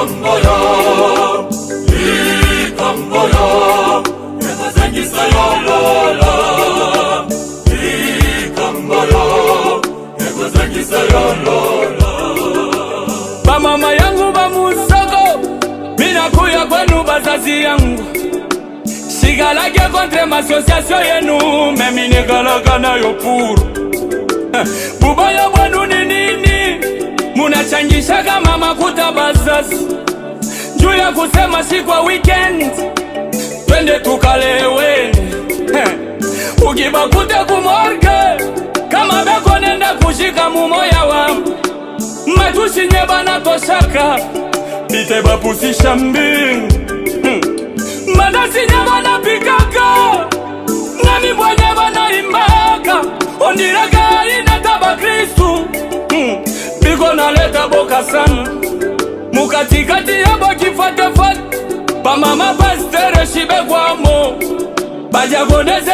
Ikamboya, Ikamboya, Ekazengisa yolola. Ikamboya, Ekazengisa yolola. Bamama yangu bamusoko, mina kuya kwenu bazazi yangu. Sigalage contre m'association yenu, memi negalaga na yo puru. Bubaya bwenu ni nini? Munachangisha kama makuta bazazi. Juu ya kusema si kwa weekend, twende tukalewe. Ukibakute kumorge, kama beko nenda kushika mumoya wangu. Matushi nye bana toshaka, bite bapusisha mbingu. Madasi nye bana pikaka, nami bwanye bana imaka. Ondiraga inataba Kristu, biko naleta boka sana. Mukatikati yabo kifatefate, pa mama pastere shibe kwa mo. Bajagoneze